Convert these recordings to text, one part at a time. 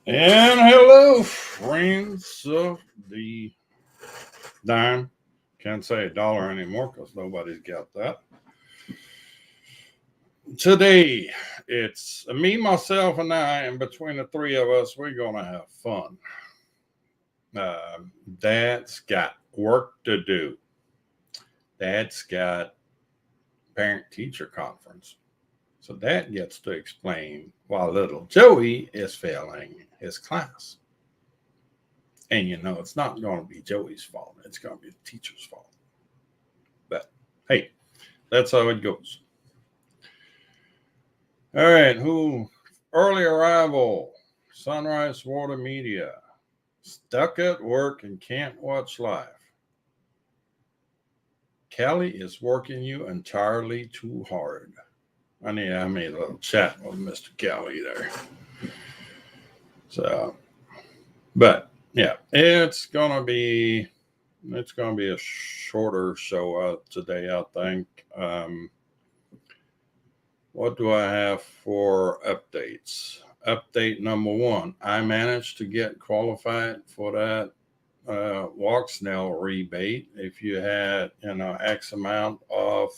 And hello, friends of the dime. Can't say a dollar anymore because nobody's got that. Today, it's me, myself, and I, and between the three of us, we're going to have fun. Dad's got work to do. Dad's got parent teacher conference. So Dad gets to explain why little Joey is failing his class. And it's not going to be Joey's fault. It's going to be the teacher's fault. But hey, that's how it goes. All right, early arrival, Sunrise Water Media, stuck at work and can't watch live. Kelly is working you entirely too hard. I made a little chat with Mr. Kelly there. So, but yeah, it's gonna be a shorter show today, I think. What do I have for updates? Update number one: I managed to get qualified for that Walksnail rebate. If you had X amount of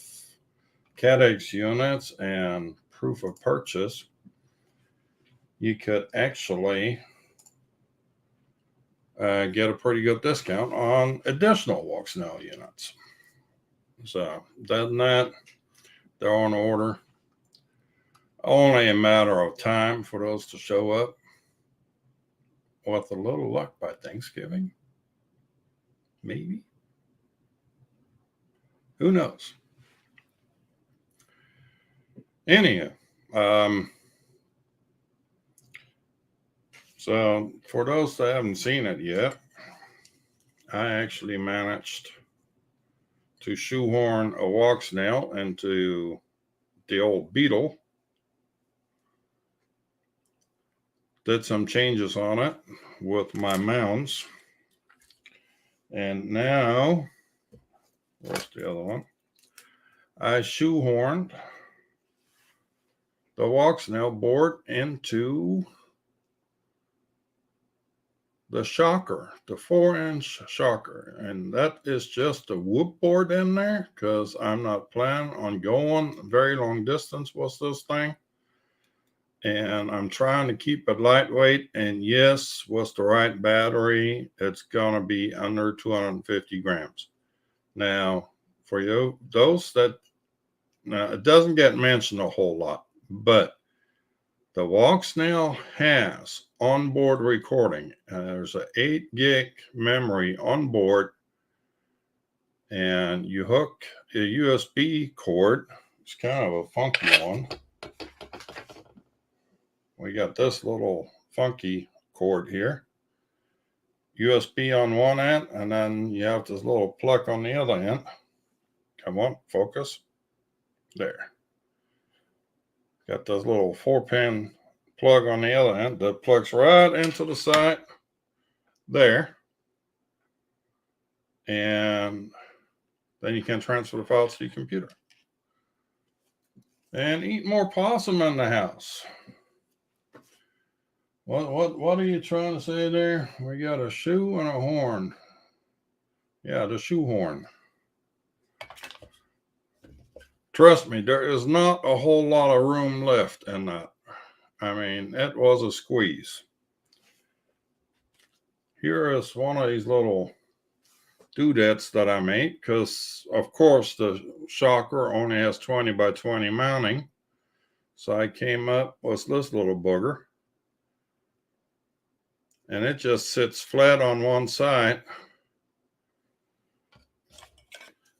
CADEX units and proof of purchase, you could actually get a pretty good discount on additional Walksnail units. So, other than that, they're on order. Only a matter of time for those to show up. With a little luck by Thanksgiving, maybe. Who knows? Anyhow, so for those that haven't seen it yet, I actually managed to shoehorn a Walksnail into the old Beetle. Did some changes on it with my mounds. And now, where's the other one? I shoehorned the Walksnail board into the shocker, the 4-inch shocker. And that is just a whoop board in there because I'm not planning on going very long distance with this thing. And I'm trying to keep it lightweight. And yes, with the right battery, it's going to be under 250 grams. Now, for those that, it doesn't get mentioned a whole lot, but the Walksnail has onboard recording. There's an 8 gig memory on board, and you hook a USB cord. It's kind of a funky one. We got this little funky cord here. USB on one end, and then you have this little plug on the other end. Come on, focus. There. Got this little 4-pin plug on the other end that plugs right into the side there. And then you can transfer the files to your computer. And eat more possum in the house. What are you trying to say there? We got a shoe and a horn. Yeah, the shoe horn. Trust me, there is not a whole lot of room left in that. I mean, it was a squeeze. Here is one of these little doodads that I made because, of course, the shocker only has 20 by 20 mounting. So I came up with this little booger. And it just sits flat on one side.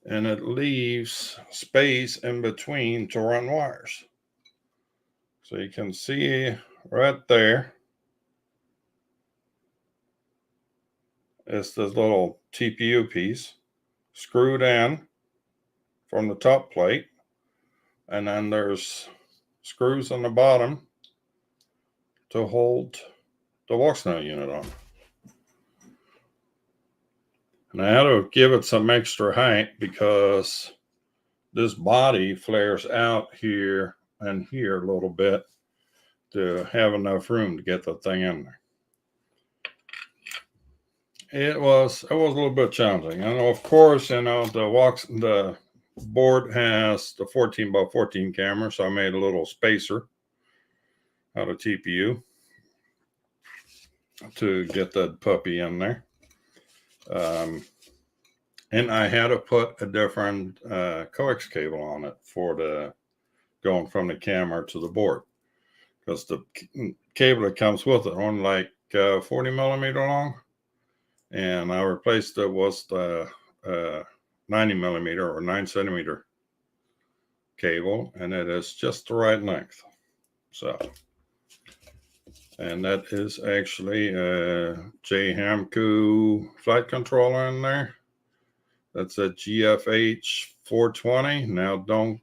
And it leaves space in between to run wires. So you can see right there. It's this little TPU piece screwed in from the top plate. And then there's screws on the bottom to hold the Walksnail unit on. And I had to give it some extra height because this body flares out here and here a little bit to have enough room to get the thing in there. It was a little bit challenging. And of course, the board has the 14 by 14 camera, so I made a little spacer out of TPU to get that puppy in there. And I had to put a different coax cable on it for the going from the camera to the board, because the cable that comes with it only like 40 millimeter long, and I replaced it with the 90 millimeter or 9 centimeter cable, and it is just the right length. So, and that is actually a J Hamco flight controller in there. That's a GFH 420. Now, don't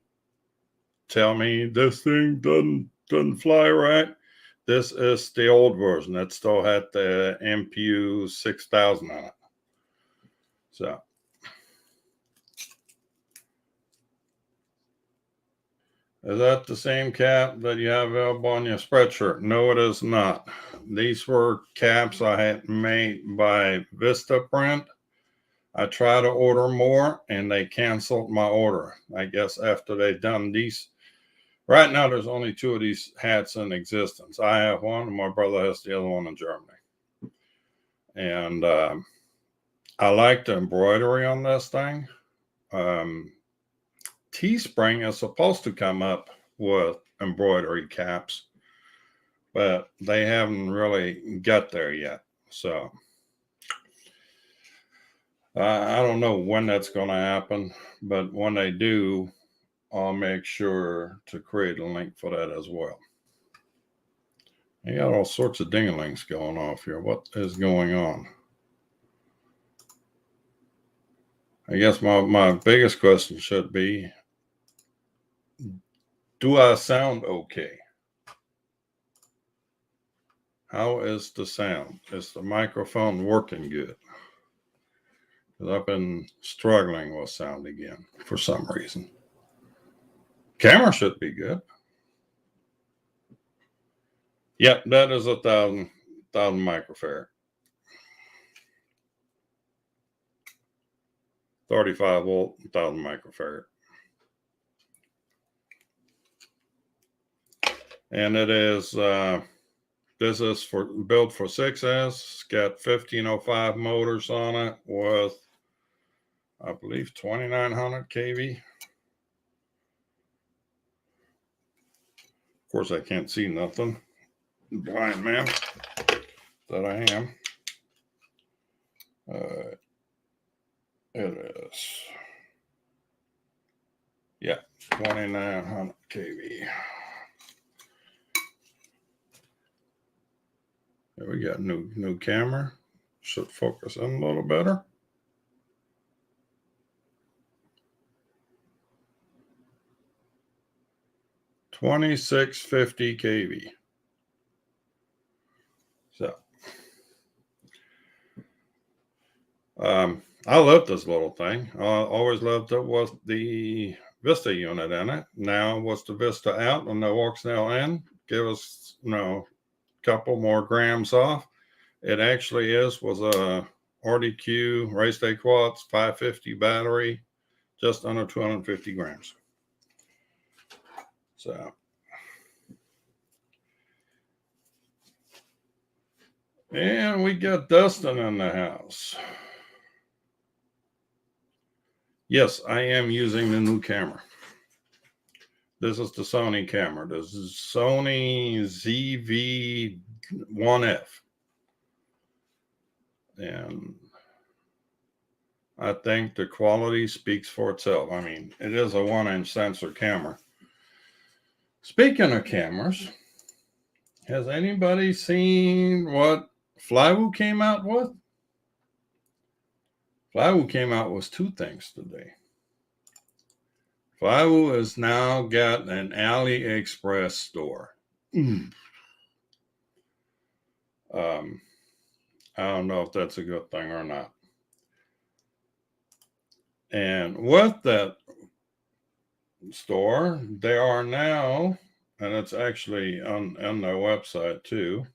tell me this thing doesn't fly right. This is the old version that still had the MPU 6000 on it. So, is that the same cap that you have available on your spreadshirt? No, it is not. These were caps I had made by Vistaprint. I tried to order more and they canceled my order. I guess after they've done these. Right now, there's only 2 of these hats in existence. I have one, and my brother has the other one in Germany. And I like the embroidery on this thing. Teespring is supposed to come up with embroidery caps, but they haven't really got there yet. So I don't know when that's going to happen, but when they do, I'll make sure to create a link for that as well. You got all sorts of ding-a-lings going off here. What is going on? I guess my biggest question should be, do I sound okay? How is the sound? Is the microphone working good? Because I've been struggling with sound again for some reason. Camera should be good. Yep, that is 1,000 microfarad. 35 volt, 1,000 microfarad. And it is, this is built for 6S. It's got 1505 motors on it with, I believe, 2,900 kV. Of course, I can't see nothing. Blind man that I am. It is, yeah, 2,900 kV. There we got new camera. Should focus in a little better. $2,650 kV. So, I love this little thing. I always loved it with the Vista unit in it. Now, with the Vista out and the aux now in, give us, a couple more grams off. It actually was a RDQ race day quads 550 battery, just under 250 grams. So, and we got Dustin in the house. Yes, I am using the new camera. This is the Sony camera. This is Sony ZV-1F. And I think the quality speaks for itself. I mean, it is a 1-inch sensor camera. Speaking of cameras, has anybody seen what Flywoo came out with? Flywoo came out with 2 things today. Flywoo has now got an AliExpress store. I don't know if that's a good thing or not. And with that store, they are now, and it's actually on their website too.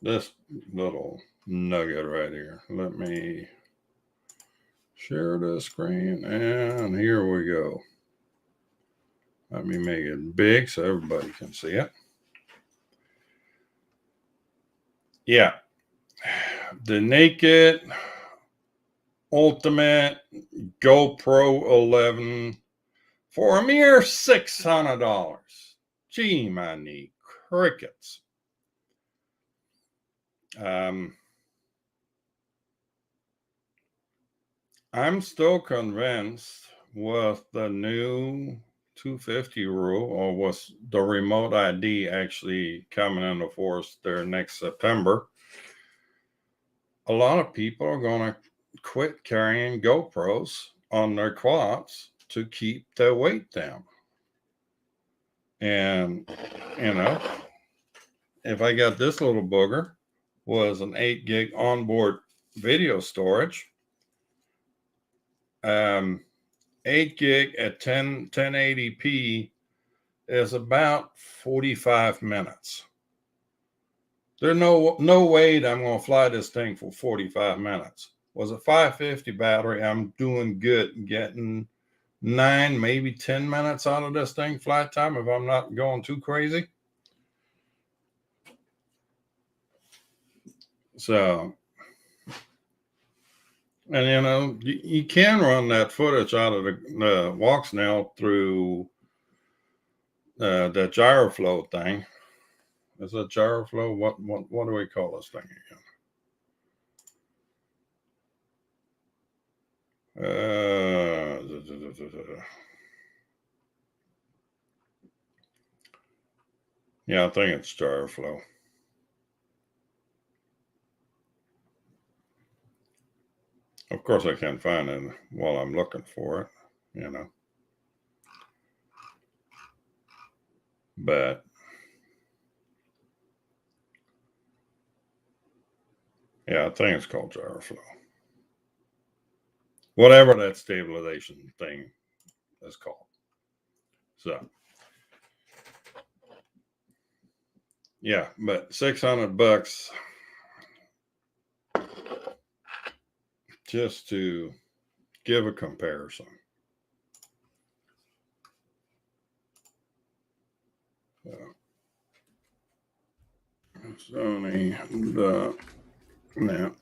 this little nugget right here. Let me share the screen, and here we go. Let me make it big so everybody can see it. Yeah, the Naked Ultimate GoPro 11 for a mere $600. Gee, my knee crickets. I'm still convinced with the new 250 rule, or with the remote ID actually coming into force there next September, a lot of people are going to quit carrying GoPros on their quads to keep their weight down. And, you know, if I got this little booger, was an 8 gig onboard video storage, 8 gig at 1080p is about 45 minutes. There's no way that I'm going to fly this thing for 45 minutes. Was a 550 battery, I'm doing good, getting 9, maybe 10 minutes out of this thing flight time if I'm not going too crazy. So, and you know, you can run that footage out of the Walksnail through that gyroflow thing. Is that gyroflow? What do we call this thing again? Yeah, I think it's gyroflow. Of course, I can't find it while I'm looking for it, you know. But yeah, I think it's called gyroflow. Whatever that stabilization thing is called. So yeah, but $600 just to give a comparison. Sony, what do we have?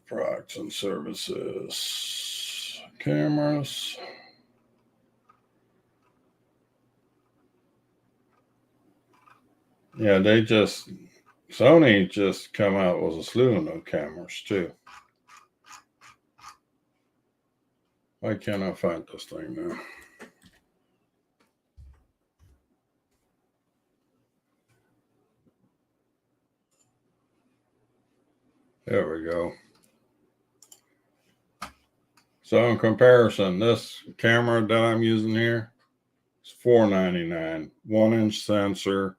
Products and services, cameras. Yeah, Sony just come out with a slew of new cameras too. Why can't I find this thing now? There we go. So in comparison, this camera that I'm using here is $499, 1-inch sensor.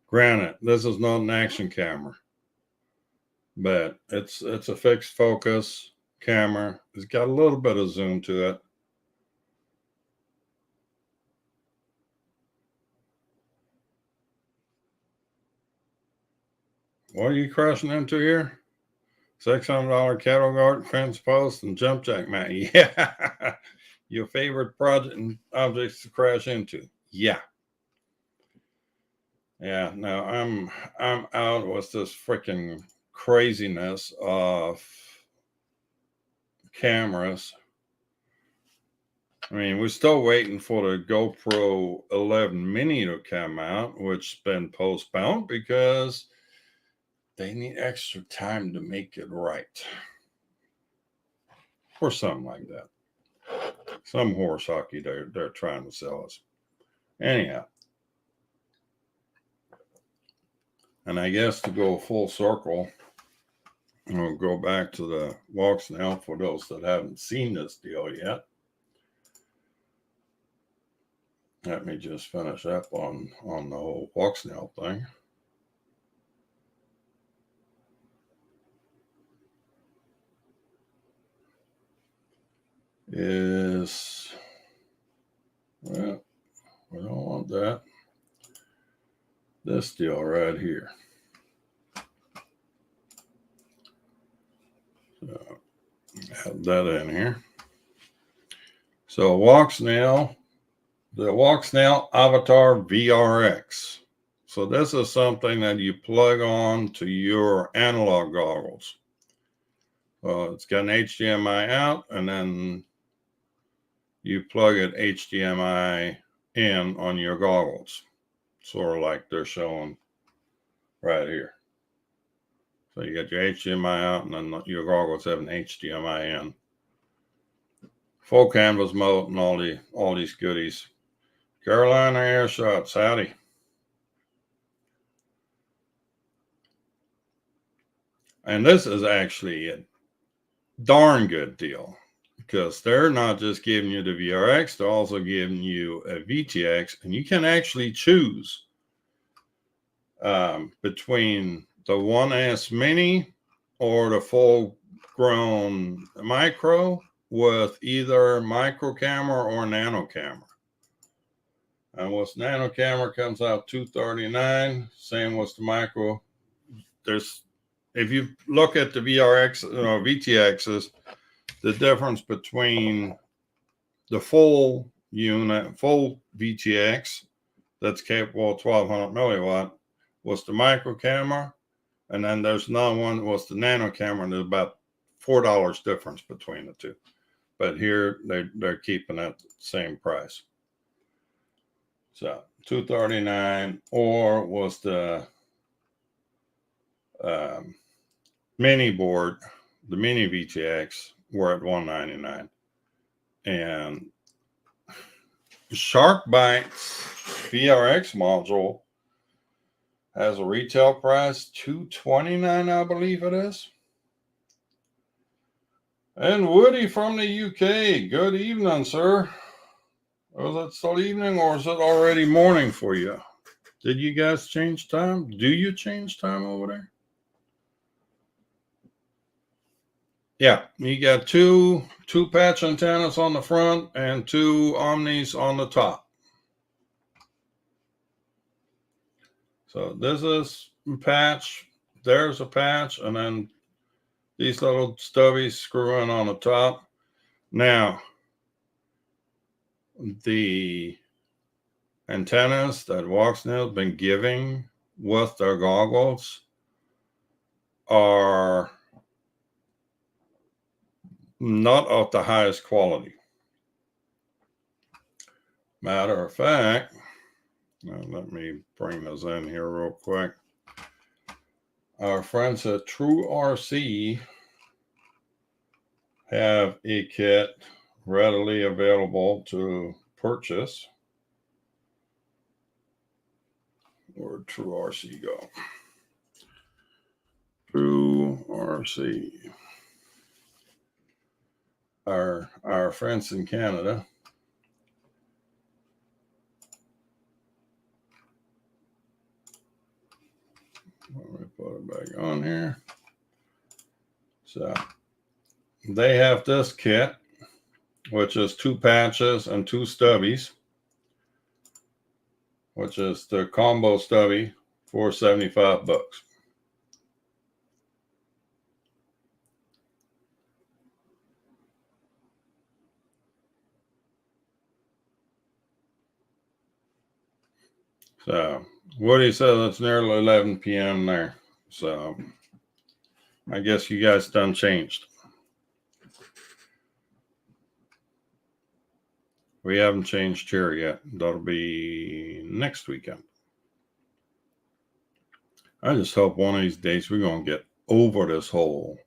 Granted, this is not an action camera, but it's a fixed focus camera. It's got a little bit of zoom to it. What are you crashing into here? $600 cattle guard, fence post, and jump jack mat. Yeah. Your favorite project and objects to crash into. Yeah. Yeah. No, I'm out with this freaking craziness of cameras. I mean, we're still waiting for the GoPro 11 Mini to come out, which's been postponed because they need extra time to make it right. Or something like that. Some horse hockey they're trying to sell us. Anyhow. And I guess to go full circle, we'll go back to the Walksnail for those that haven't seen this deal yet. Let me just finish up on the whole Walksnail thing. Well, we don't want that. this deal right here. So, have that in here. So the Walksnail Avatar VRX. So this is something that you plug on to your analog goggles. It's got an HDMI out, and then you plug it HDMI in on your goggles, sort of like they're showing right here. So you got your HDMI out, and then your goggles have an HDMI in. Full canvas mode and all these goodies. Carolina Air Shots, howdy. And this is actually a darn good deal, because they're not just giving you the VRX, they're also giving you a VTX, and you can actually choose between the 1S Mini or the full grown micro with either micro camera or nano camera. And with nano camera comes out $239. Same with the micro. If you look at the VTXs, the difference between the full unit, full VTX that's capable of 1200 milliwatt was the micro camera, and then there's another one was the nano camera, and there's about $4 difference between the two. But here they're keeping it the same price. So $239, or was the mini board, the mini VTX, were at $199. And SharkBite's VRX module has a retail price $229, I believe it is. And Woody from the UK, good evening, sir. Is it still evening, or is it already morning for you? Did you guys change time? Do you change time over there? Yeah, you got two patch antennas on the front and two Omnis on the top. So this is a patch, there's a patch, and then these little stubbies screw in on the top. Now, the antennas that Walksnail has been giving with their goggles are not of the highest quality. Matter of fact, let me bring this in here real quick. Our friends at True RC have a kit readily available to purchase. Where'd True RC go? True RC. Our friends in Canada. Let me put it back on here. So they have this kit, which is 2 patches and 2 stubbies, which is the combo stubby for $75. So Woody says it's nearly 11 p.m. there. So I guess you guys done changed. We haven't changed here yet. That'll be next weekend. I just hope one of these days we're going to get over this whole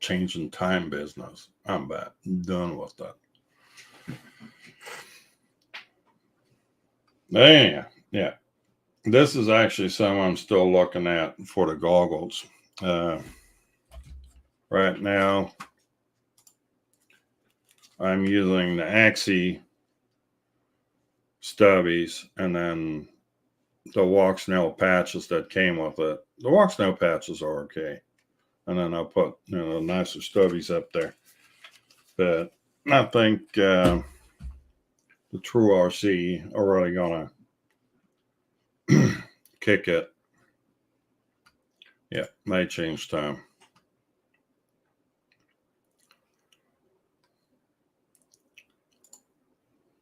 changing time business. I'm done with that. Yeah. This is actually something I'm still looking at for the goggles. Right now, I'm using the Axie stubbies and then the Walksnail patches that came with it. The Walksnail patches are okay. And then I'll put nicer stubbies up there. But I think the True RC are really going to kick it. Yeah, may change time.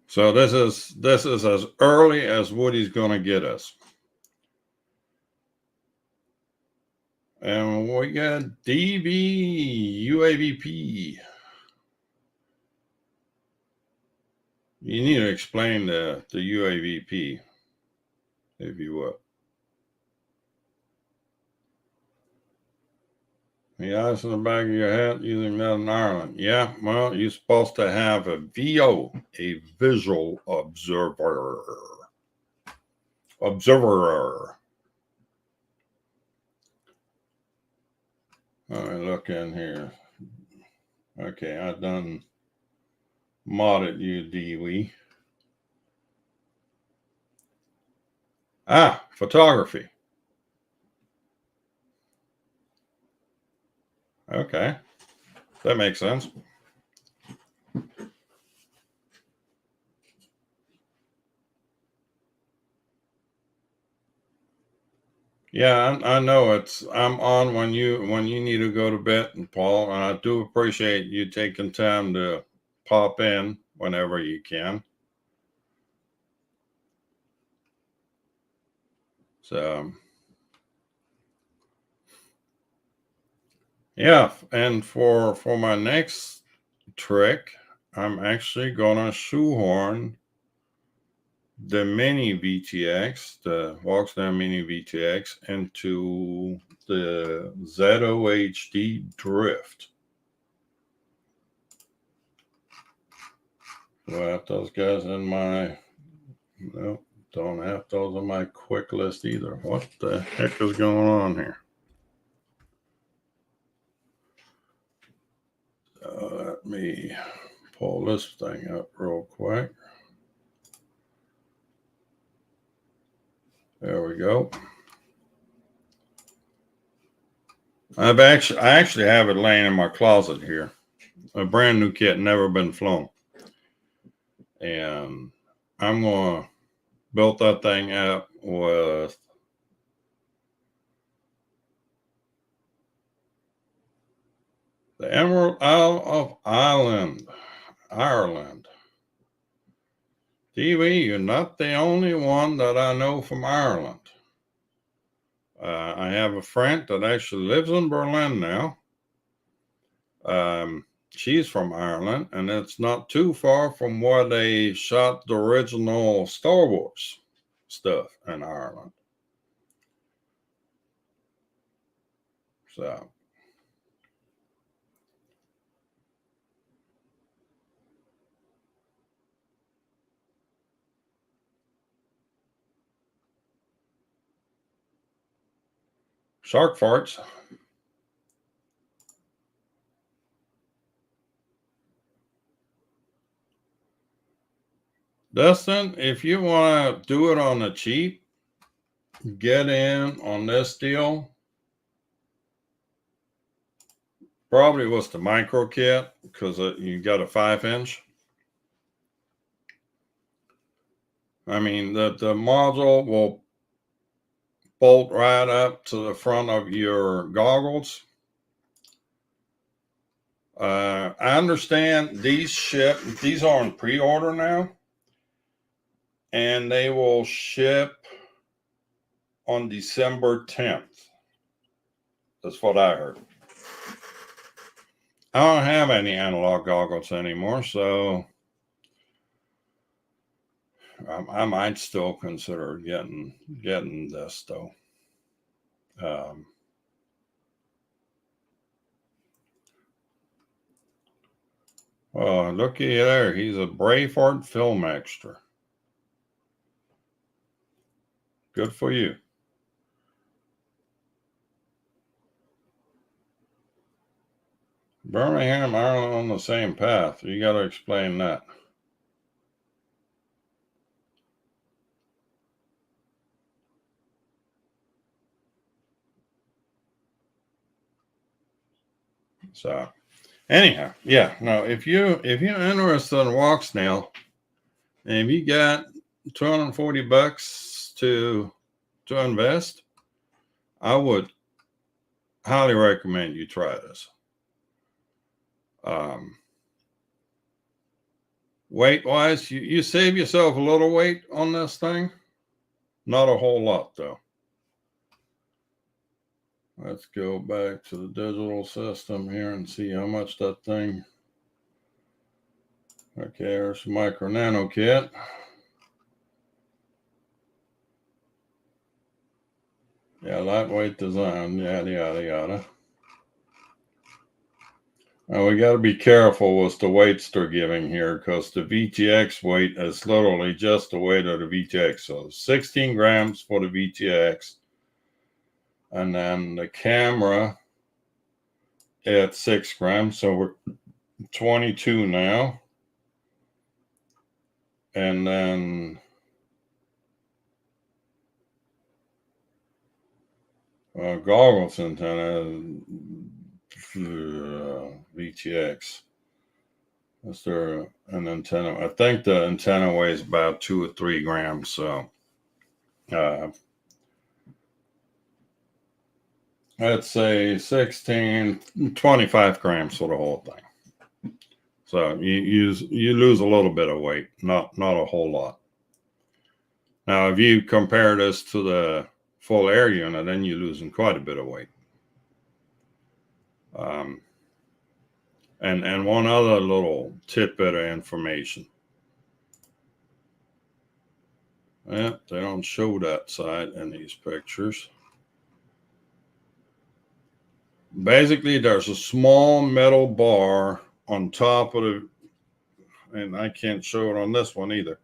So this is as early as Woody's going to get us. And we got DB UAVP. You need to explain the UAVP, if you would. The eyes in the back of your head using that in Ireland. Yeah, well, you're supposed to have a VO, a visual observer. Observer. All right, look in here. Okay, I done modded you, Dewey. Ah, photography. Okay, that makes sense. Yeah, I know I'm on when you need to go to bed, Paul, and I do appreciate you taking time to pop in whenever you can. So yeah, and for my next trick, I'm actually gonna shoehorn the mini VTX, the Walksdown mini VTX, into the ZOHD Drift. Do I have those guys in my? Nope, don't have those on my quick list either. What the heck is going on here? Let me pull this thing up real quick. There we go. I actually have it laying in my closet here. A brand new kit, never been flown. And I'm gonna build that thing up with the Emerald Isle of Ireland. TV, you're not the only one that I know from Ireland. I have a friend that actually lives in Berlin now. She's from Ireland, and it's not too far from where they shot the original Star Wars stuff in Ireland. So, shark farts. Dustin, if you want to do it on the cheap, get in on this deal. Probably was the micro kit because you got a 5-inch. I mean, the module will bolt right up to the front of your goggles. I understand these are on pre-order now, and they will ship on December 10th. That's what I heard. I don't have any analog goggles anymore, so I might still consider getting this though. Well, looky there. He's a Braveheart film extra. Good for you. Birmingham, Ireland on the same path. You got to explain that. So, anyhow, yeah. No, if you're interested in walk snail, and if you got $240 to to invest, I would highly recommend you try this. Weight wise, you save yourself a little weight on this thing. Not a whole lot though. Let's go back to the digital system here and see how much that thing. Okay, there's the micro nano kit. Yeah, lightweight design, yada, yada, yada. Now we got to be careful with the weights they're giving here because the VTX weight is literally just the weight of the VTX. So 16 grams for the VTX. And then the camera at 6 grams. So we're 22 now. And then goggles antenna, VTX. Is there an antenna? I think the antenna weighs about 2 or 3 grams. So let's say 16, 25 grams for the whole thing. So you lose a little bit of weight, not a whole lot. Now, if you compare this to the full air unit, then you're losing quite a bit of weight. And one other little tidbit of information. Yeah, they don't show that side in these pictures. Basically, there's a small metal bar on top of the, and I can't show it on this one either.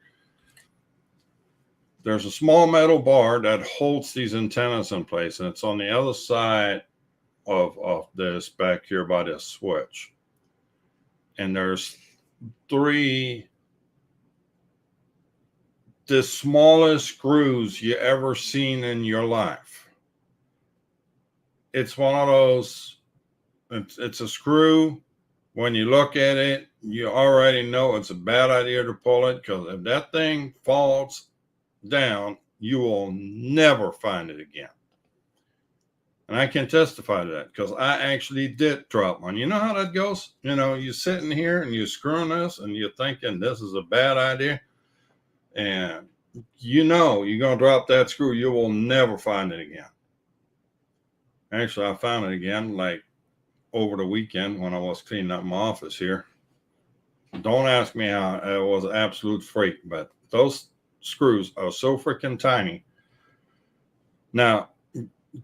There's a small metal bar that holds these antennas in place, and it's on the other side of this back here by this switch. And there's 3, the smallest screws you ever seen in your life. It's one of those, it's a screw. When you look at it, you already know it's a bad idea to pull it, because if that thing falls down, you will never find it again. And I can testify to that because I actually did drop one. You know how that goes? You know, you're sitting here and you're screwing this and you're thinking this is a bad idea. And you know you're going to drop that screw. You will never find it again. Actually, I found it again like over the weekend when I was cleaning up my office here. Don't ask me how. It was an absolute freak. But those screws are so freaking tiny. Now,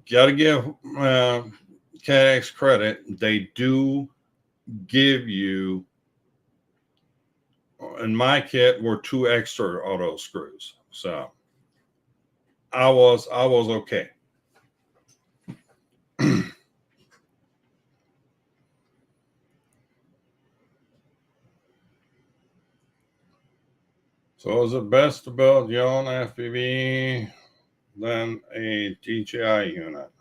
got to give CADX credit. They do give you, in my kit, were 2 extra of those screws. So I was okay. So is it best to build your own FPV than a DJI unit?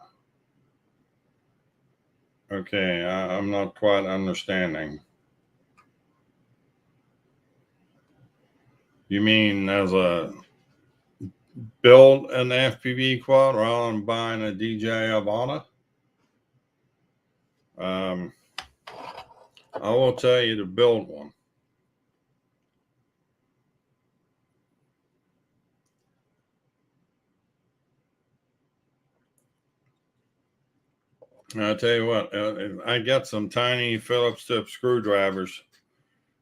Okay, I'm not quite understanding. You mean as a build an FPV quad rather than buying a DJI Avata? I will tell you to build one. I'll tell you what, I got some tiny Phillips tip screwdrivers,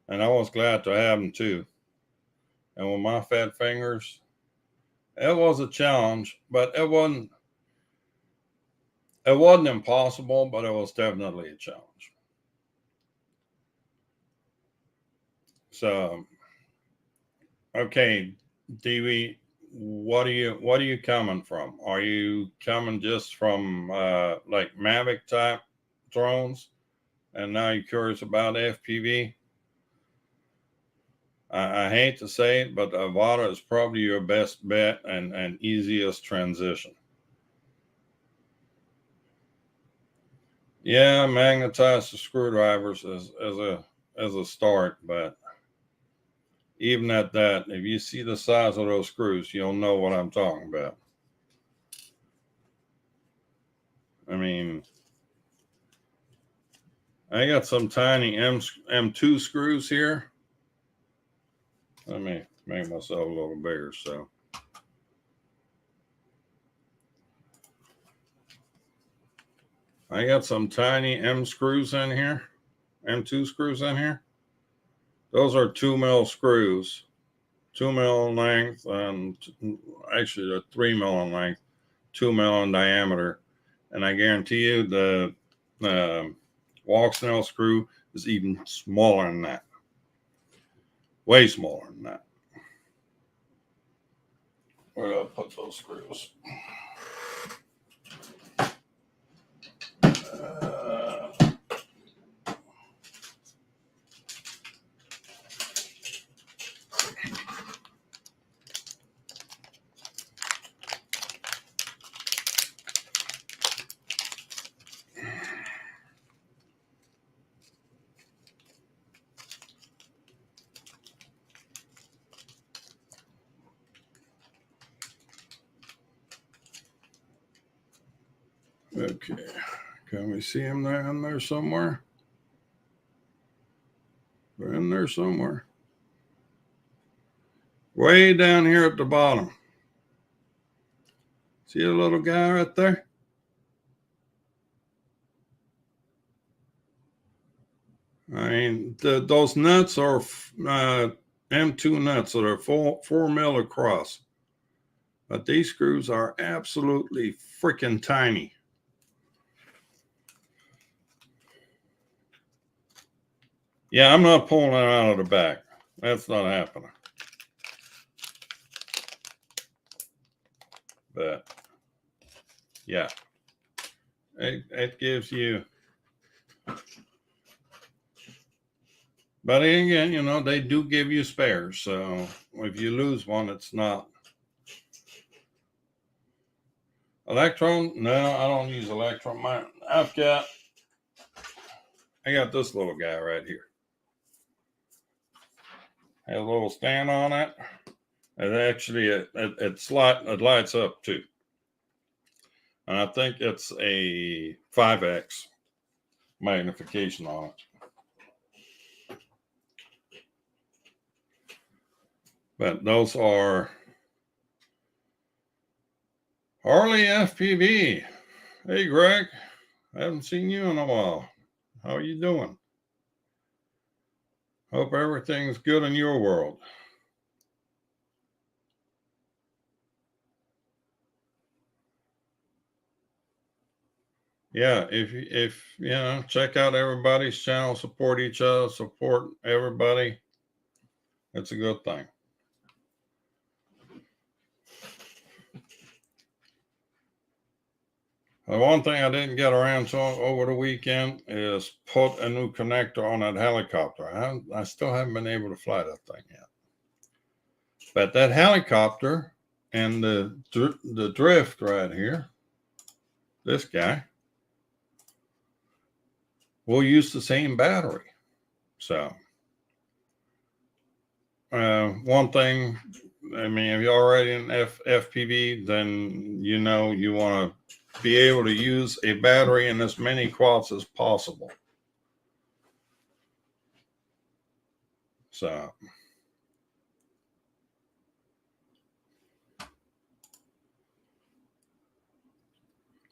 and I was glad to have them too. And with my fat fingers, it was a challenge, but it wasn't impossible, but it was definitely a challenge. So, okay, DV, what are you coming from? Are you coming just from like Mavic type drones, and now you're curious about FPV? I hate to say it, but Avata is probably your best bet and easiest transition. Yeah, magnetize the screwdrivers as a start, but even at that, if you see the size of those screws, you'll know what I'm talking about. I mean, I got some tiny M2 screws here. Let me make myself a little bigger. So I got some tiny M screws in here, M2 screws in here. Those are 2 mil screws, 2 mil in length, and actually they're 3 mil in length, 2 mil in diameter. And I guarantee you the walk snail screw is even smaller than that. Way smaller than that. Where do I put those screws? Okay, can we see them there in there somewhere? They're in there somewhere. Way down here at the bottom. See a little guy right there? I mean, those nuts are M2 nuts that are 4 mil across. But these screws are absolutely freaking tiny. Yeah, I'm not pulling it out of the back. That's not happening. But yeah, it gives you. But again, you know, they do give you spares. So if you lose one, it's not. Electron? No, I don't use electron. I got this little guy right here. Has a little stand on it. And actually, it lights up too. And I think it's a 5x magnification on it. But those are Harley FPV. Hey, Greg. I haven't seen you in a while. How are you doing? Hope everything's good in your world. Yeah, if you know, check out everybody's channel, support each other, support everybody. It's a good thing. The one thing I didn't get around to over the weekend is put a new connector on that helicopter. I still haven't been able to fly that thing yet. But that helicopter and the drift right here, this guy, will use the same battery. So, one thing, I mean, if you're already in FPV, then you know you want to be able to use a battery in as many quads as possible. So,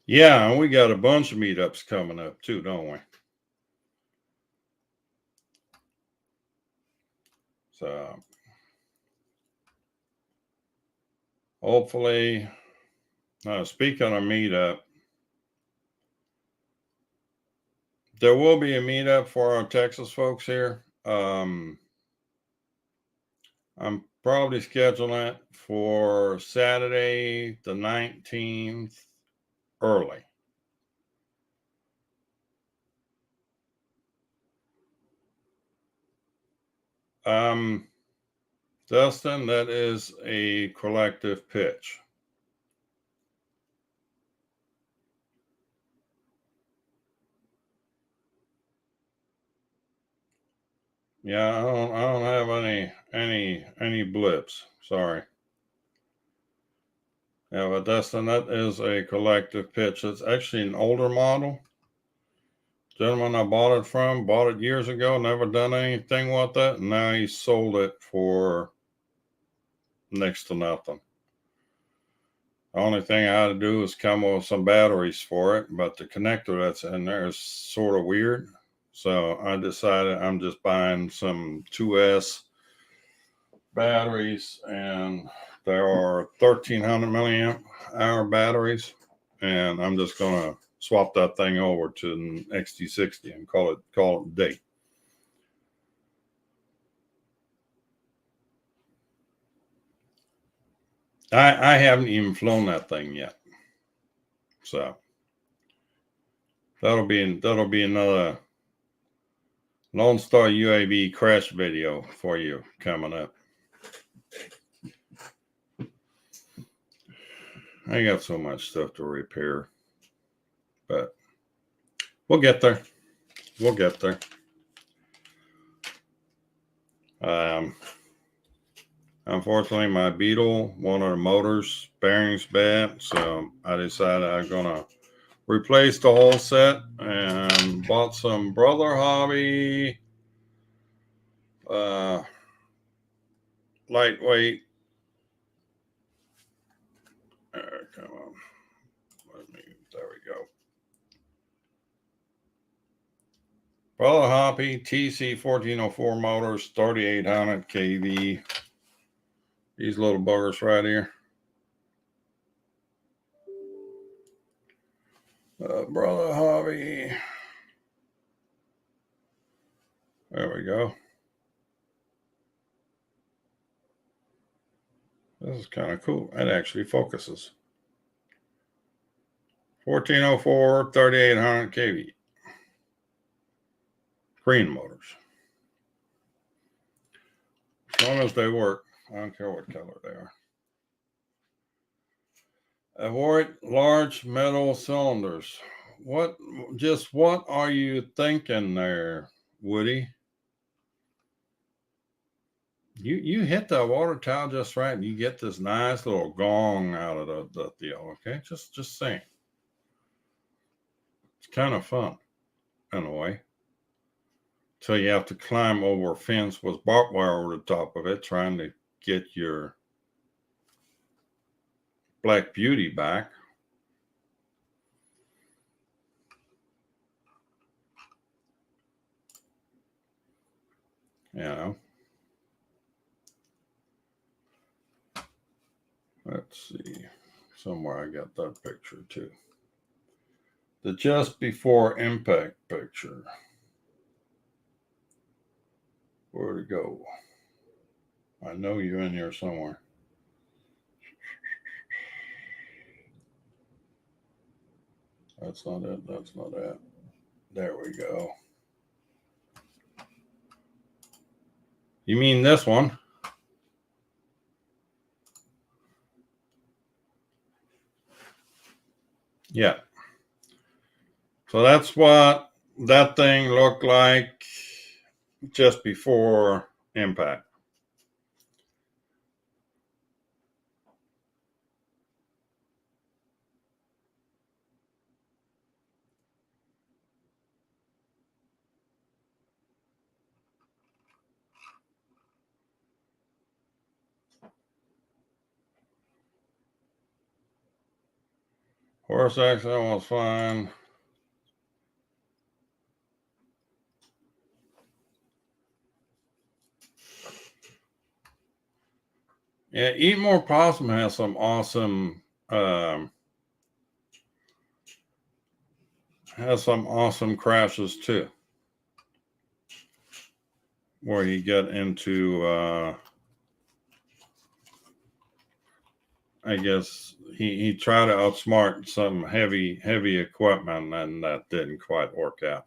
yeah, and we got a bunch of meetups coming up too, don't we? So, hopefully, speaking of meetup, there will be a meetup for our Texas folks here. I'm probably scheduling it for Saturday the 19th early. Dustin, that is a collective pitch. Yeah, I don't have any blips. Sorry. Yeah, but that is a collective pitch. It's actually an older model. Gentleman I bought it from, bought it years ago, never done anything with it, and now he sold it for next to nothing. The only thing I had to do was come up with some batteries for it, but the connector that's in there is sort of weird. So I decided I'm just buying some 2S batteries, and there are 1300 milliamp hour batteries, and I'm just going to swap that thing over to an XT60 and call it a day. I haven't even flown that thing yet, so that'll be another Lone Star UAV crash video for you coming up. I got so much stuff to repair, but we'll get there. We'll get there. Unfortunately, my Beetle, one of the motors bearings bad, so I decided I'm gonna replace the whole set and bought some Brother Hobby lightweight. Come on, there we go. Brother Hobby TC 1404 motors, 3800 kV. These little buggers right here. Brother Hobby. There we go. This is kind of cool. It actually focuses. 1404, 3800 kV. Green motors. As long as they work, I don't care what color they are. Avoid large metal cylinders. What are you thinking there, Woody? You hit that water tower just right, and you get this nice little gong out of the deal. Okay, just saying. It's kind of fun in a way. So you have to climb over a fence with barbed wire over the top of it, trying to get your Black Beauty back. You know. Let's see. Somewhere I got that picture too. The just before impact picture. Where'd it go? I know you're in here somewhere. That's not it. That's not it. There we go. You mean this one? Yeah. So that's what that thing looked like just before impact. Horse accident was fine. Yeah, Eat More Possum has some awesome crashes too, where you get into I guess he tried to outsmart some heavy equipment, and that didn't quite work out.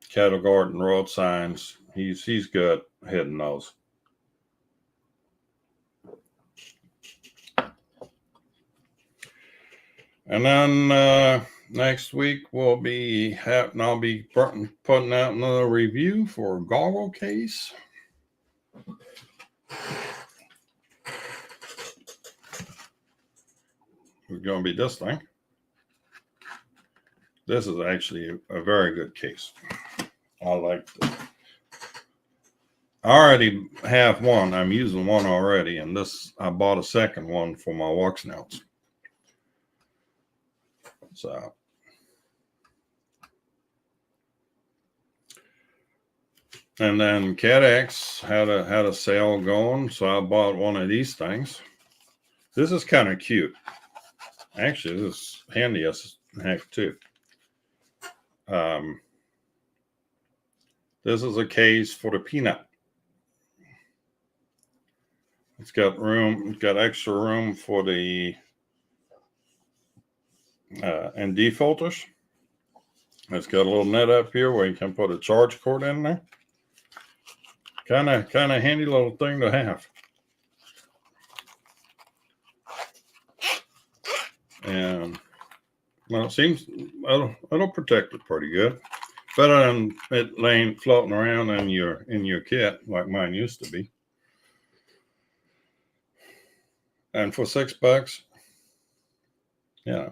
Cattle guard and road signs, he's good hitting those. And then next week I'll be putting out another review for goggle case. is going to be this thing. This is actually a very good case. I like this. I already have one. I'm using one already, and this I bought a second one for my walk snouts. So, and then CatX had a sale going, so I bought one of these things. This is kind of cute. Actually, this is handy as heck too. This is a case for the peanut. It's got room. It's got extra room for the ND filters. It's got a little net up here where you can put a charge cord in there. Kind of handy little thing to have. And well, it seems it'll protect it pretty good. Better than it laying floating around in your kit like mine used to be. And for $6, yeah.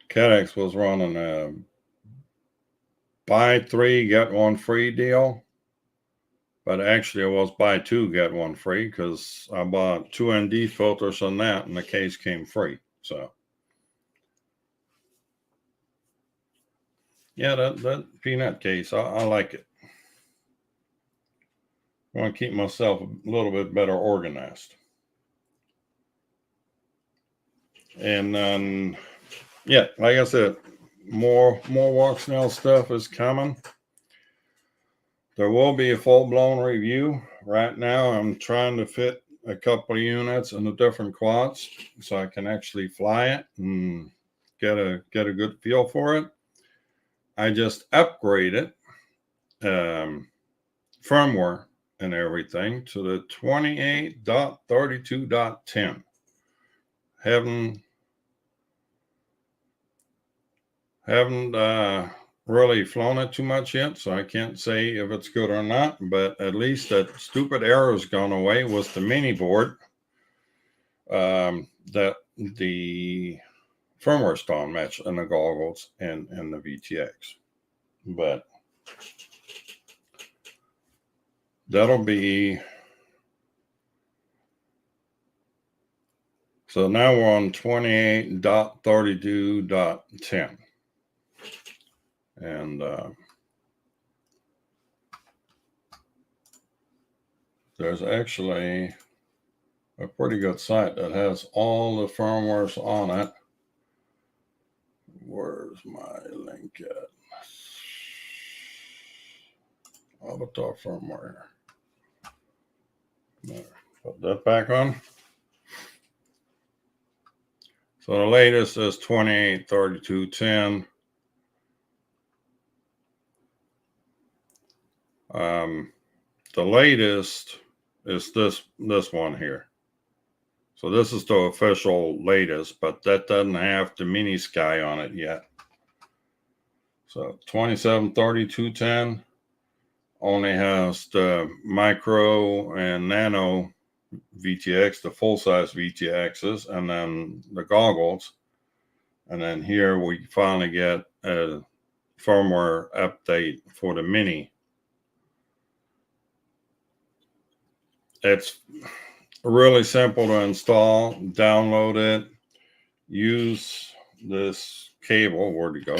CatX was running a buy 3 get 1 free deal, but actually it was buy 2 get 1 free because I bought 2 ND filters on that, and the case came free. So yeah, that peanut case, I like it. I want to keep myself a little bit better organized. And then, yeah, like I said, more walk snail stuff is coming. There will be a full-blown review. Right now, I'm trying to fit a couple of units in the different quads so I can actually fly it and get a good feel for it. I just upgraded firmware and everything to the 28.32.10. Haven't really flown it too much yet, so I can't say if it's good or not, but at least that stupid error's gone away with the mini board that the firmware don't match in the goggles and the VTX. But that'll be, so now we're on 28.32.10. And there's actually a pretty good site that has all the firmwares on it. Where's my link at? Avatar firmware. There. Put that back on. So the latest is 28.32.10. The latest is this one here. So this is the official latest, but that doesn't have the mini sky on it yet. So 27.32.10 only has the micro and nano VTX, the full-size VTXs, and then the goggles. And then here we finally get a firmware update for the mini. It's really simple to install. Download it. Use this cable. Where'd it go?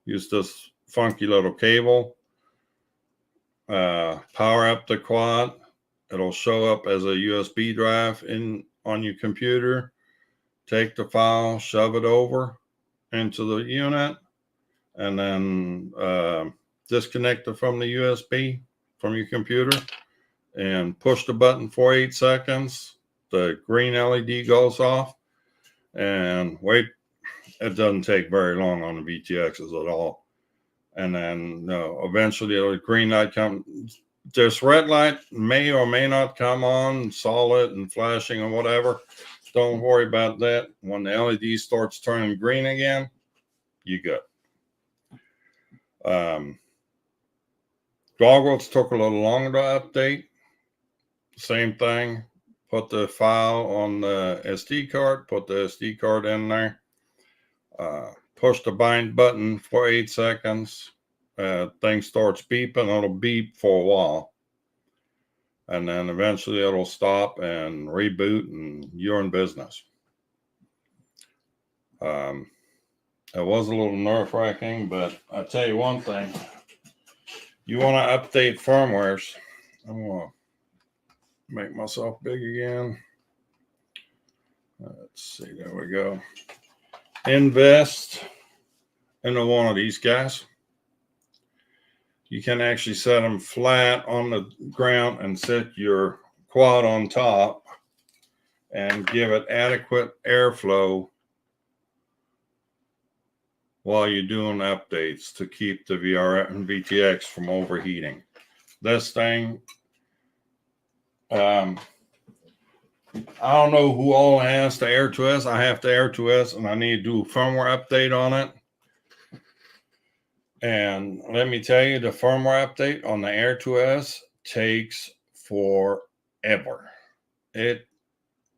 Use this funky little cable. Power up the quad. It'll show up as a USB drive on your computer. Take the file, shove it over into the unit, and then disconnect it from the USB from your computer and push the button for 8 seconds. The green LED goes off, and wait. It doesn't take very long on the VTXs at all. And then eventually the green light comes. This red light may or may not come on, solid and flashing or whatever. Don't worry about that. When the LED starts turning green again, you good. Goggles took a little longer to update. Same thing. Put the file on the SD card, put the SD card in there. Push the bind button for 8 seconds. Thing starts beeping. It'll beep for a while. And then eventually it'll stop and reboot, and you're in business. It was a little nerve-wracking, but I tell you one thing. You want to update firmwares. I'm going to make myself big again. Let's see. There we go. Invest into one of these guys. You can actually set them flat on the ground and set your quad on top and give it adequate airflow while you're doing updates to keep the VTX from overheating. This thing, I don't know who all has the Air2S. I have the Air2S, and I need to do a firmware update on it. And let me tell you, the firmware update on the Air2S takes forever.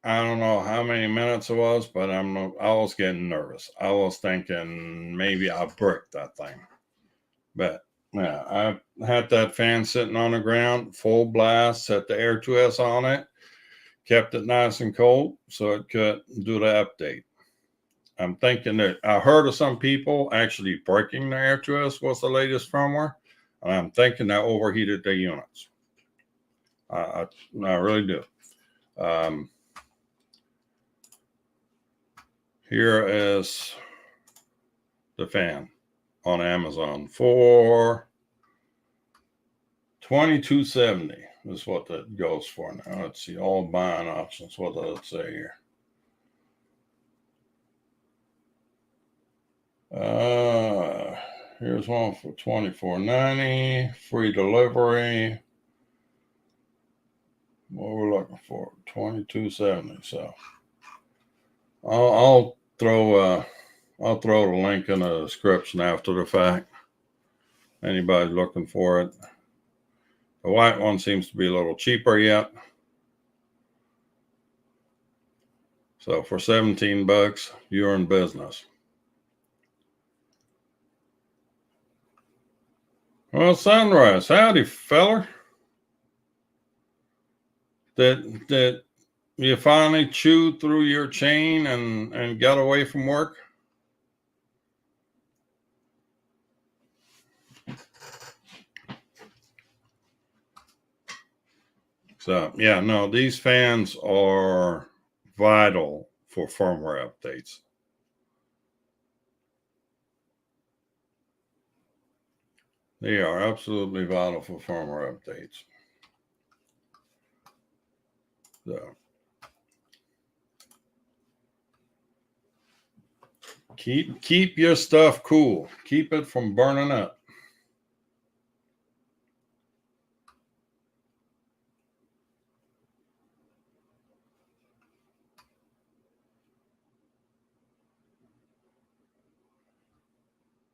I don't know how many minutes it was, but I was getting nervous. I was thinking maybe I'll brick that thing. But yeah, I had that fan sitting on the ground, full blast, set the Air2S on it, kept it nice and cold so it could do the update. I'm thinking that I heard of some people actually breaking the Air2S was the latest firmware, and I'm thinking that overheated the units. I really do. Here is the fan on Amazon for $22.70 is what that goes for now. Let's see, all buying options. What does it say here? Here's one for $24.90, free delivery. What we're looking for, $22.70. So I'll throw the link in the description after the fact. Anybody looking for it? The white one seems to be a little cheaper yet. So for $17, you're in business. Well, Sunrise, howdy, feller. Did you finally chew through your chain and got away from work? So, yeah, no, these fans are vital for firmware updates. They are absolutely vital for firmware updates. So, keep your stuff cool. Keep it from burning up.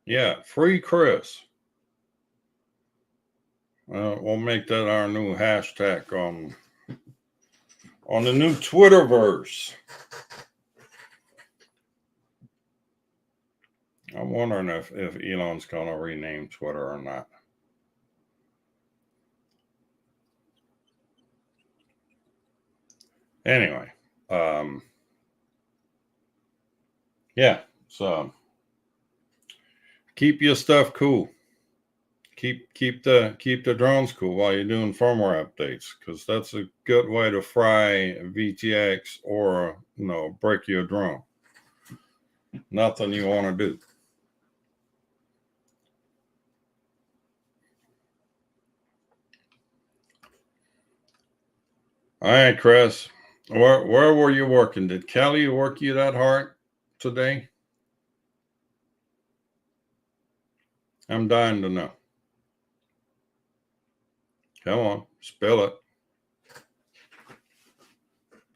Yeah, free Chris. We'll make that our new hashtag on the new Twitterverse. I'm wondering if Elon's going to rename Twitter or not. Anyway, yeah, so keep your stuff cool. Keep the drones cool while you're doing firmware updates, because that's a good way to fry VTX or break your drone. Nothing you want to do. All right, Chris. Where were you working? Did Kelly work you that hard today? I'm dying to know. Come on, spill it.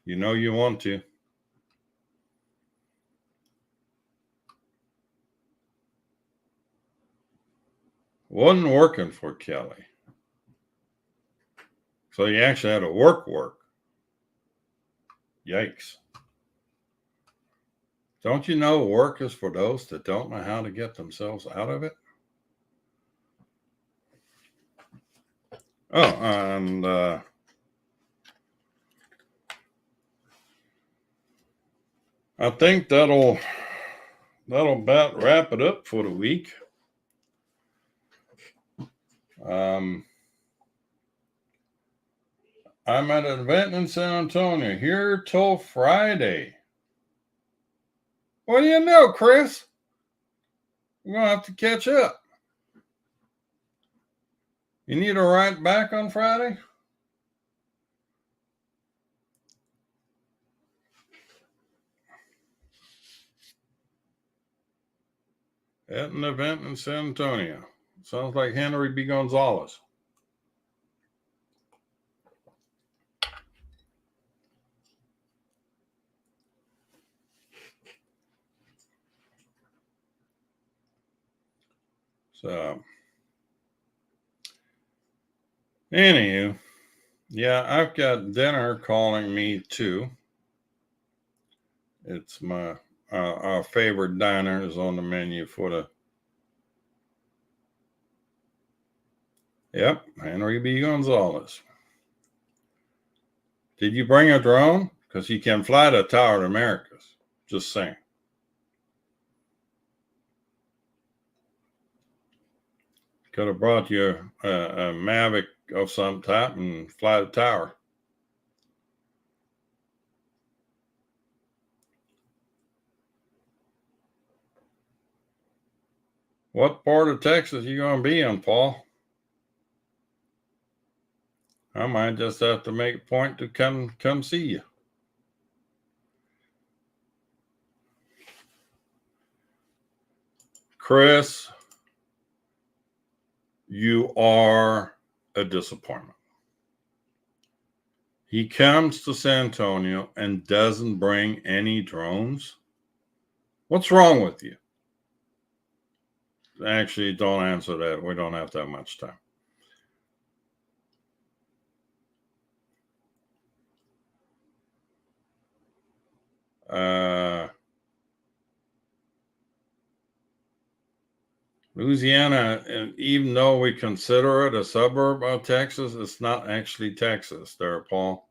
You know you want to. Wasn't working for Kelly. So you actually had to work. Yikes. Don't you know work is for those that don't know how to get themselves out of it? Oh, and I think that'll about wrap it up for the week. I'm at an event in San Antonio here till Friday. What do you know, Chris? We're going to have to catch up. You need a ride back on Friday? At an event in San Antonio. Sounds like Henry B. Gonzalez. So, anywho, yeah, I've got dinner calling me too. It's my our favorite diner is on the menu for the. Yep, Henry B. Gonzalez. Did you bring a drone? Because you can fly the Tower of Americas. Just saying. Could have brought you a Mavic of some type and fly the tower. What part of Texas you going to be in, Paul? I might just have to make a point to come see you. Chris, you are a disappointment. He comes to San Antonio and doesn't bring any drones. What's wrong with you? Actually, don't answer that. We don't have that much time. Louisiana, and even though we consider it a suburb of Texas, it's not actually Texas there, Paul.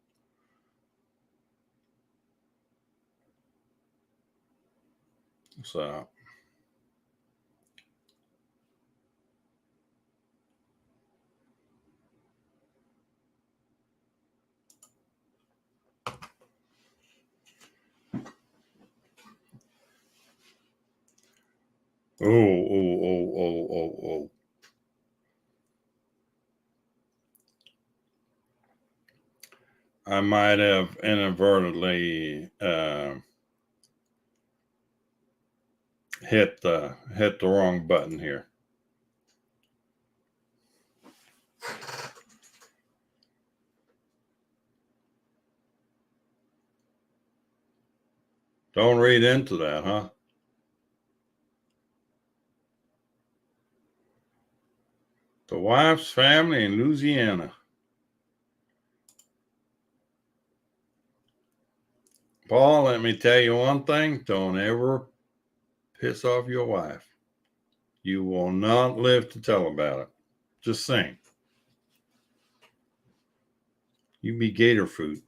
So, oh. I might have inadvertently hit the wrong button here. Don't read into that, huh? The wife's family in Louisiana. Paul, let me tell you one thing. Don't ever piss off your wife. You will not live to tell about it. Just saying. You be gator food.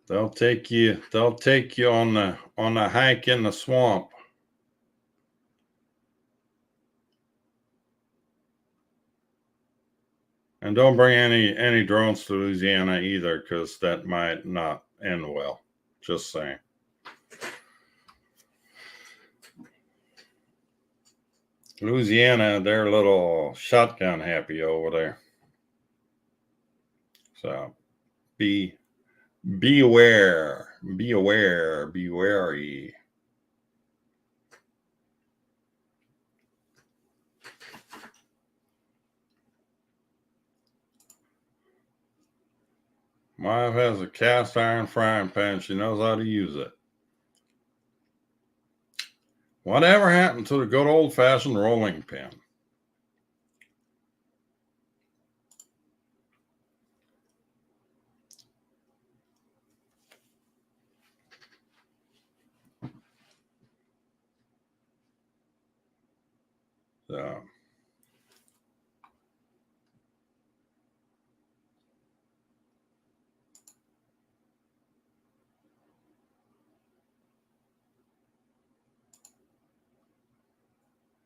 They'll take you on a hike in the swamp. And don't bring any drones to Louisiana either, because that might not end well. Just saying. Louisiana, they're a little shotgun happy over there. So be aware, be wary. My wife has a cast iron frying pan. She knows how to use it. Whatever happened to the good old-fashioned rolling pin? So,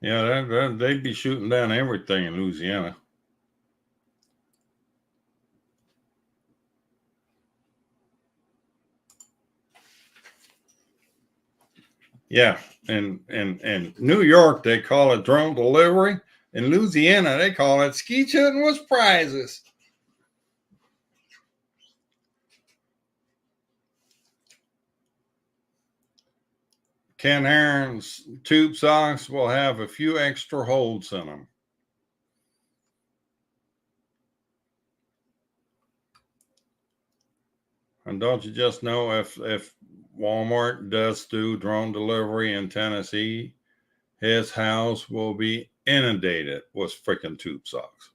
yeah, they'd be shooting down everything in Louisiana. Yeah, in New York they call it drone delivery. In Louisiana they call it ski shooting with prizes. Ken Aaron's tube socks will have a few extra holes in them. And don't you just know if Walmart does do drone delivery in Tennessee, his house will be inundated with freaking tube socks.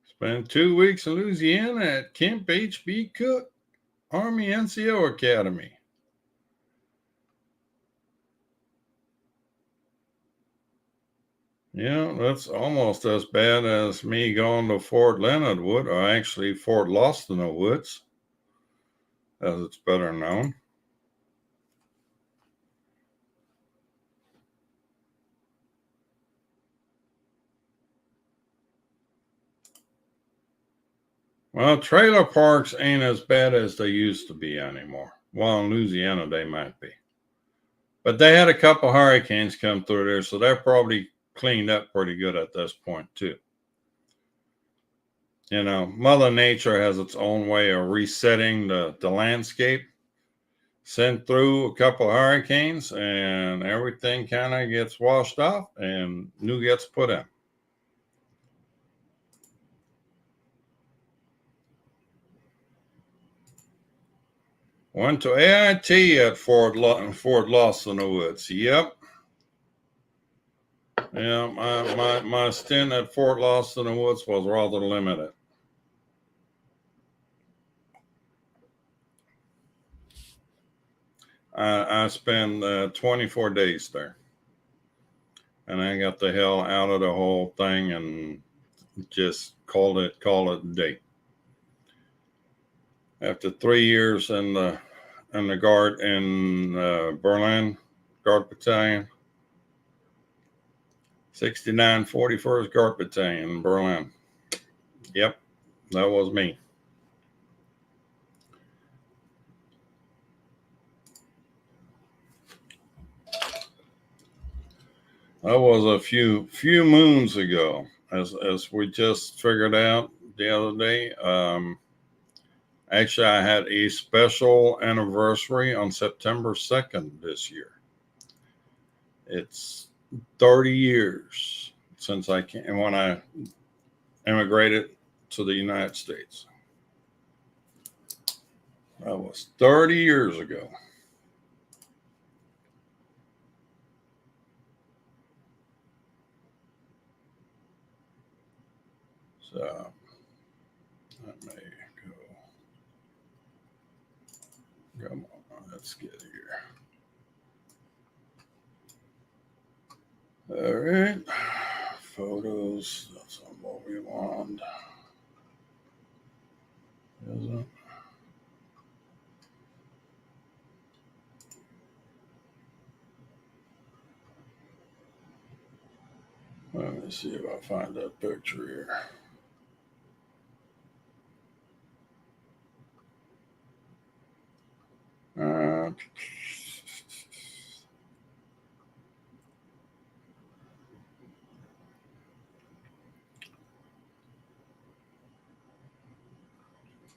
Spent 2 weeks in Louisiana at Camp H.B. Cook Army NCO Academy. Yeah, that's almost as bad as me going to Fort Leonard Wood, or actually Fort Lost in the Woods, as it's better known. Well, trailer parks ain't as bad as they used to be anymore. Well, in Louisiana, they might be. But they had a couple hurricanes come through there, so they're probably cleaned up pretty good at this point, too. You know, Mother Nature has its own way of resetting the landscape. Send through a couple hurricanes, and everything kind of gets washed off, and new gets put in. Went to AIT at Fort Lost in the Woods. Yep. Yeah, my stint at Fort Lost in the Woods was rather limited. I spent 24 days there, and I got the hell out of the whole thing and just call it a day. After 3 years in the guard in Berlin, Guard Battalion, 69 41st Guard Battalion in Berlin. Yep, that was me. That was a few moons ago, as we just figured out the other day. Actually, I had a special anniversary on September 2nd this year. It's 30 years since when I immigrated to the United States. That was 30 years ago. So let me go. Come on, let's get here. All right. Photos. That's not what we want. Is it? Let me see if I find that picture here.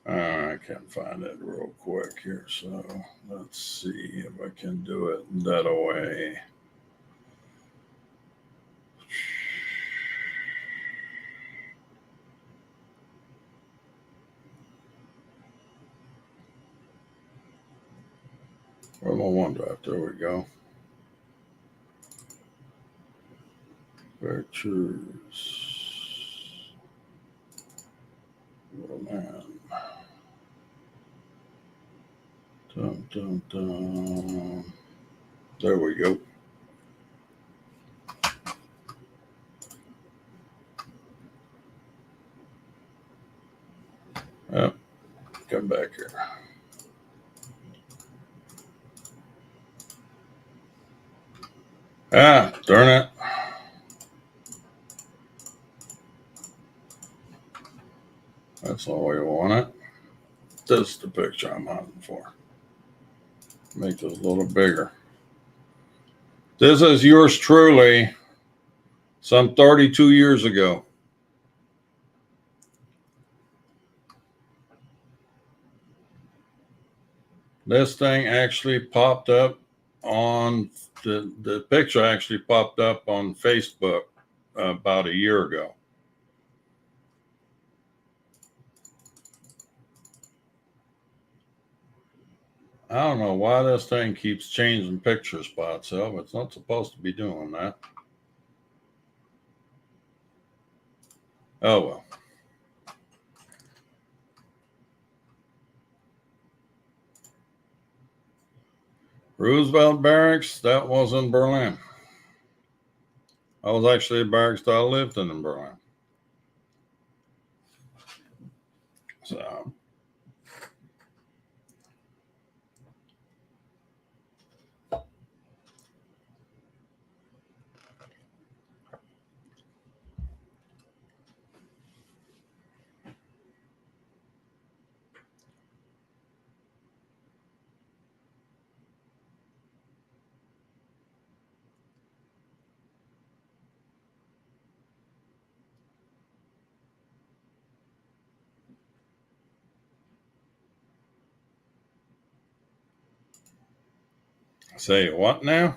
I can't find it real quick here, so let's see if I can do it that way. Where's my OneDrive? There we go. Pictures. Oh man. Dun, dun, dun. There we go. Yep. Come back here. Ah, darn it. That's all we want it. This is the picture I'm hunting for. Make this a little bigger. This is yours truly some 32 years ago. This thing actually popped up on the picture actually popped up on Facebook about a year ago. I don't know why this thing keeps changing pictures by itself. It's not supposed to be doing that. Oh well. Roosevelt Barracks, that was in Berlin. I was actually at barracks that I lived in Berlin. So say what now?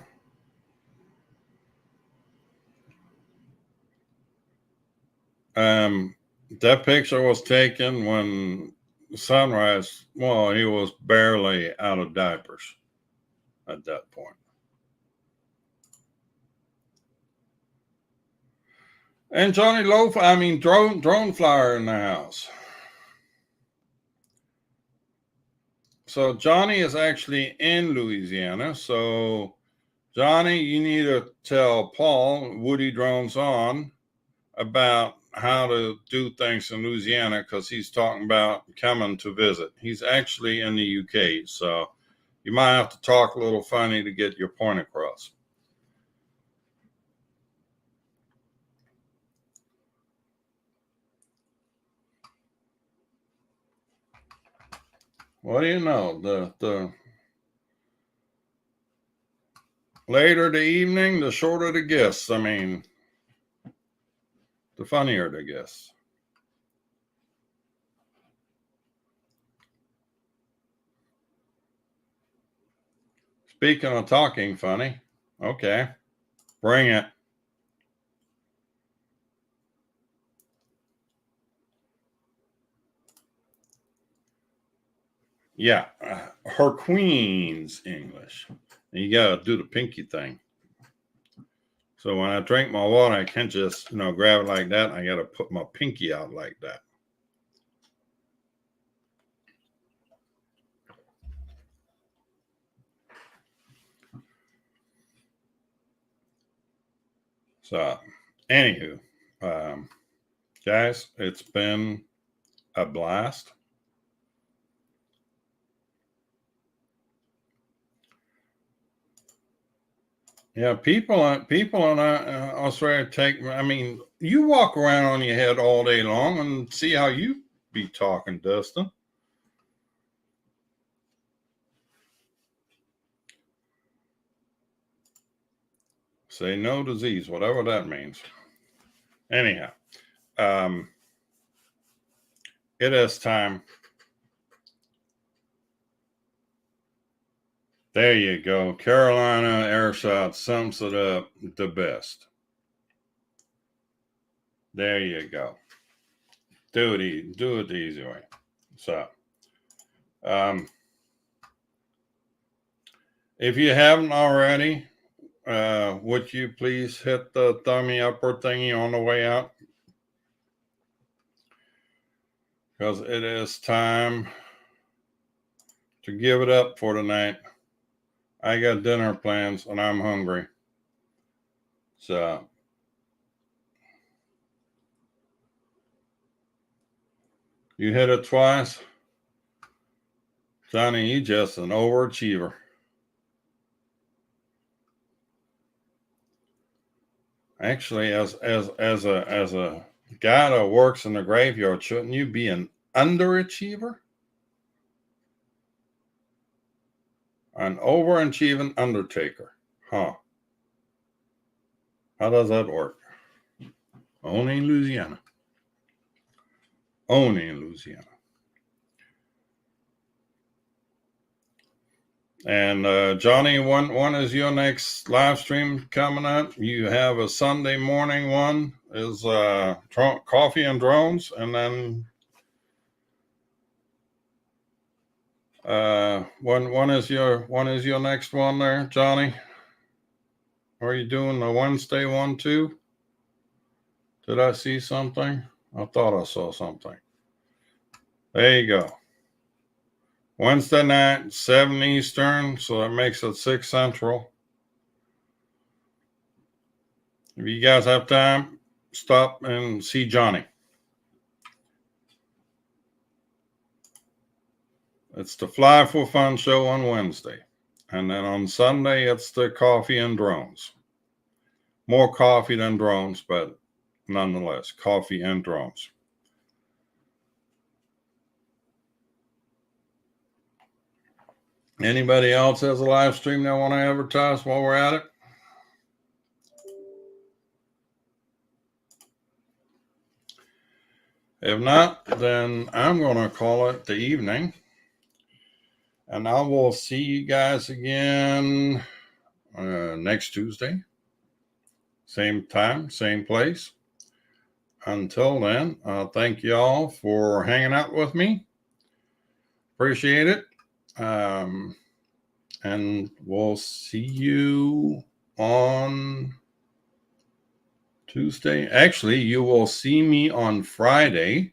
That picture was taken when Sunrise, well, he was barely out of diapers at that point. And Johnny Loaf, I mean, drone flyer in the house. So Johnny is actually in Louisiana. So Johnny, you need to tell Paul, Woody Drones On, about how to do things in Louisiana because he's talking about coming to visit. He's actually in the UK, so you might have to talk a little funny to get your point across. What do you know? The later the evening, the shorter the guests. I mean, the funnier the guests. Speaking of talking funny, okay, bring it. Yeah, her queen's English. And you got to do the pinky thing. So when I drink my water, I can't just, grab it like that. I got to put my pinky out like that. So, anywho, guys, it's been a blast. Yeah, people in Australia take. I mean, you walk around on your head all day long and see how you be talking, Dustin. Say no disease, whatever that means. Anyhow, it is time. There you go. Carolina Airshot sums it up the best. There you go. Do it the easy way. So, If you haven't already, would you please hit the thumbs up or thingy on the way out? Because it is time to give it up for tonight. I got dinner plans and I'm hungry. So you hit it twice. Johnny, you just an overachiever. Actually, as a guy that works in the graveyard, shouldn't you be an underachiever? An overachieving undertaker. Huh. How does that work? Only in Louisiana. Only in Louisiana. And Johnny, when is your next live stream coming up? You have a Sunday morning one, is Coffee and Drones, and then when is your next one there, Johnny? Are you doing the Wednesday one too? Did I see something? I thought I saw something. There you go. Wednesday night, 7 Eastern, so that makes it 6 Central. If you guys have time, stop and see Johnny. It's the Fly for Fun show on Wednesday. And then on Sunday, it's the Coffee and Drones. More coffee than drones, but nonetheless, coffee and drones. Anybody else has a live stream they want to advertise while we're at it? If not, then I'm going to call it the evening. And I will see you guys again next Tuesday. Same time, same place. Until then, thank you all for hanging out with me. Appreciate it. And we'll see you on Tuesday. Actually, you will see me on Friday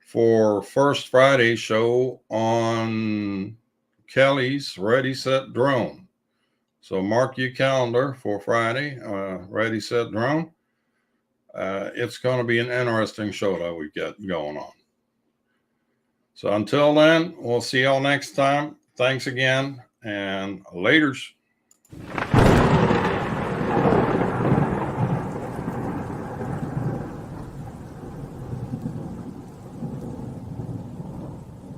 for First Friday show on Kelly's Ready Set Drone. So mark your calendar for Friday, Ready Set Drone. It's going to be an interesting show that we get going on. So until then, we'll see y'all next time. Thanks again, and laters.